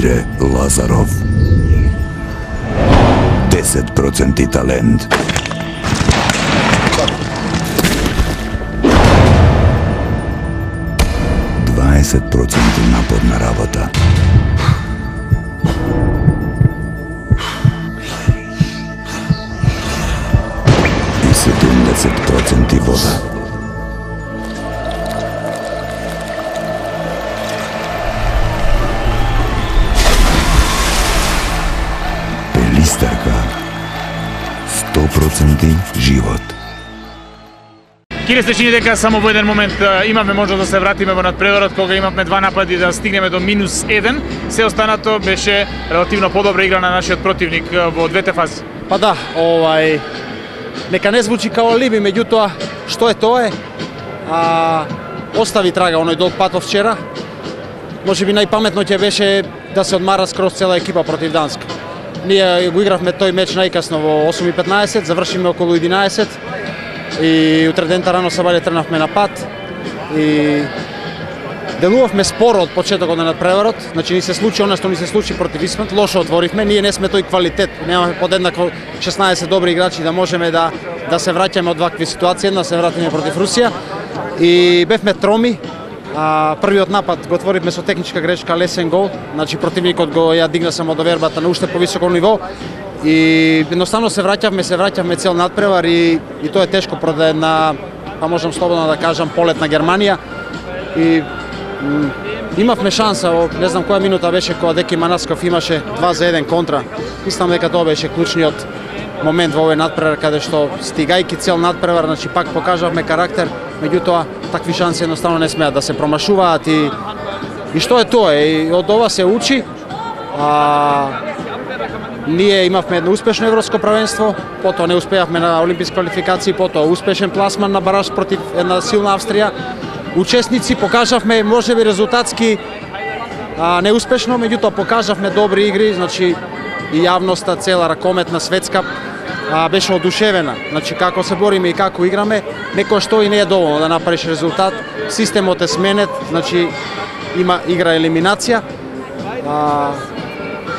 Andire Lazarov. 10% talent. 20% naporna работа. I 70% voda. Пелистарка. 100% живот. Кире се чини дека само во еден момент имаме можност да се вратиме во надпреварот кога имавме два напади да стигнеме до -1. Се останато беше релативно подобра игра на нашиот противник во двете фази. Па да, нека не звучи као алиби, меѓутоа што е тоа е. Остави трага оној долг патов вчера. Можеби најпаметно ќе беше да се одмара скроз цела екипа против Данска. Ние го игравме тој меч најкасно во 8:15, завршиме околу 11. И утре дента рано сабајле тренавме на пат и делувавме споро од почетокот на надпреварот. Значи ни се случи она што ни се случи против Исмет, лошо отворивме, ние не сме тој квалитет, немаме подеднакво 16 добри играчи да можеме да се враќаме од вакви ситуации, да се вратиме против Русија и бевме троми. Првиот напад го отворивме со техничка грешка, лесен гол, значи противникот го ја дигна само до вербата на уште повисоко ниво. И едноставно се враќавме цел надпревар и тоа е тешко пред една, па можам слободно да кажам, полет на Германија. И имавме шанса, не знам која минута беше кога Деки Манасков имаше 2-1 контра. Мислам дека тоа беше клучниот момент во овој надпревар каде што стигајќи цел надпревар, значи пак покажавме карактер, меѓутоа такви шанси едноставно не смеат да се промашуваат и што е тоа? И од ова се учи. Ние имавме едно успешно европско првенство, потоа не успеавме на олимписки квалификации, потоа успешен пласман на бараж против една силна Австрија. Учесници покажавме можеби резултатски неуспешно, меѓутоа покажавме добри игри, значи и јавноста цела ракометна светска беше одушевена. Значи како се бориме и како играме, некој што и не е доволно да направиш резултат. Системот е сменет, значи има игра елиминација.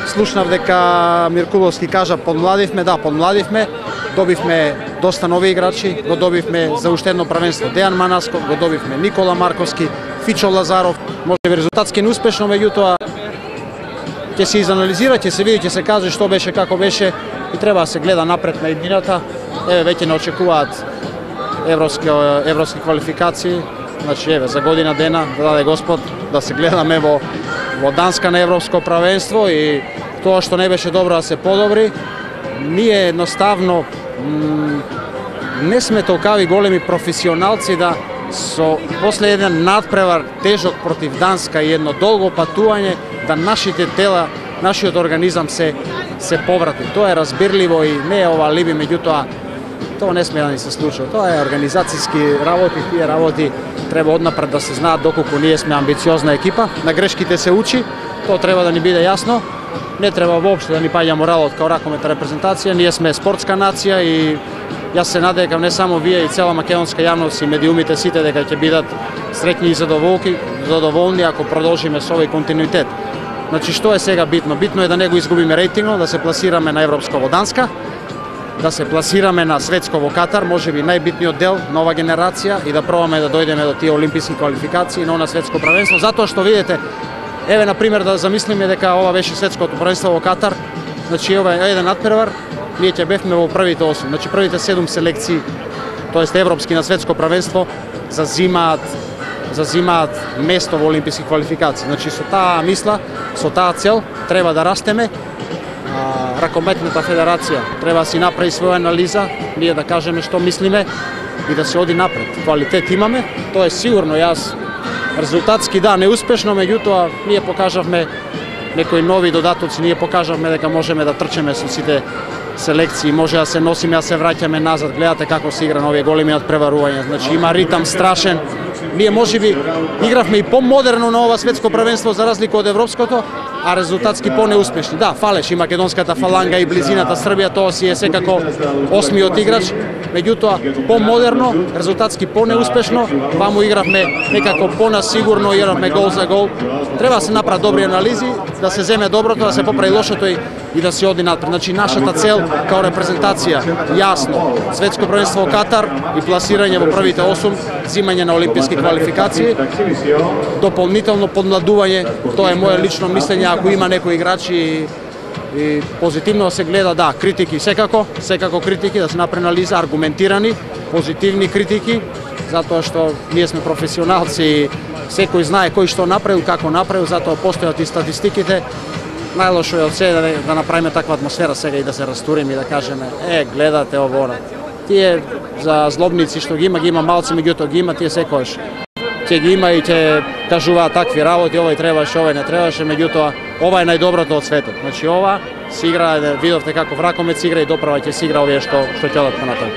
Слушнав дека Миркуловски кажа подмладивме, да, подмладивме, добивме доста нови играчи, го добивме за уште едно првенство Дејан Манасков, го добивме Никола Марковски, Фичо Лазаров, можеби резултатски неуспешно, меѓутоа ќе се изанализира, ќе се види, ќе се каже што беше, како беше и треба да се гледа напред на еднината. Еве веќе не очекуваат европски квалификации, значи еве за година дена, да даде Господ, да се гледаме во Данска на европско првенство и тоа што не беше добро да се подобри. Ние едноставно не сме толкави големи професионалци да после еден надпревар тежок против Данска и едно долго патување да нашите тела, нашиот организам се поврати. Тоа е разбирливо и не е ова алиби, меѓутоа тоа не сме да ни се случи. Тоа е организацијски работи, тие работи треба однапред да се знаат доколку ние сме амбициозна екипа. На грешките се учи, тоа треба да ни биде јасно. Не треба воопшто да ни паѓа моралот као ракометна репрезентација. Ние сме спортска нација и јас се надевам не само вие и цела македонска јавност и медиумите сите дека ќе бидат среќни и задоволни ако продолжиме со овој континуитет. Значи што е сега битно? Битно е да не го изгубиме рейтингот, да се пласираме на европско во Данска, да се пласираме на светско во Катар, можеби најбитниот дел, нова генерација и да пробаме да дојдеме до тие олимписки квалификации на светско првенство, затоа што видите, еве на пример да замислиме дека ова беше светското првенство во Катар, значи ова е еден надпревар, ние ќе бевме во првите 8, значи првите 7 селекции, тоест европски на светско првенство, зазимаат место во олимписки квалификации. Значи со таа мисла, со таа цел треба да растеме. Ракометната федерација треба да си направи своја анализа, ние да кажеме што мислиме и да се оди напред. Квалитет имаме, тоа е сигурно. Јас резултатски да, неуспешно, меѓутоа ние покажавме некои нови додатоци, ние покажавме дека можеме да трчеме со сите селекции, може да се носиме, да се враќаме назад. Гледате како се игра на овие големи надпреварувања. Значи има ритам страшен. Ние можеби игравме и помодерно на ова светско првенство за разлика од европското, а резултатски по-неуспешни. Да, фалеше и македонската фаланга и близината Србија, тоа си е секако осмиот играч, меѓутоа помодерно, резултатски понеуспешно, ваму игравме некако понасигурно, игравме гол за гол. Треба да се направат добри анализи, да се земе доброто, да се поправи лошото и да се оди напред. Значи нашата цел као репрезентација јасно, светско првенство во Катар и пласирање во првите 8, зимање на олимписки квалификации, дополнително подмладување, тоа е мое лично мислење, ако има некои играчи и позитивно да се гледа, да, критики секако критики, да се направи анализа, аргументирани, позитивни критики, затоа што ние сме професионалци и секој знае кој што направил, како направил, затоа постојат и статистиките. Најлошо е од се да направиме таква атмосфера сега и да се растуриме и да кажеме, гледате ово. Тие за злобници што ги има малци, меѓутоа ги има, тие секојаш. Ќе ги има и ќе кажуваат такви работи, овој требаше, овој не требаше, меѓутоа ова е најдоброто од светот. Значи ова се игра, видовте како вракомет се игра и доправа ќе се игра овие што ќе одат понатаму.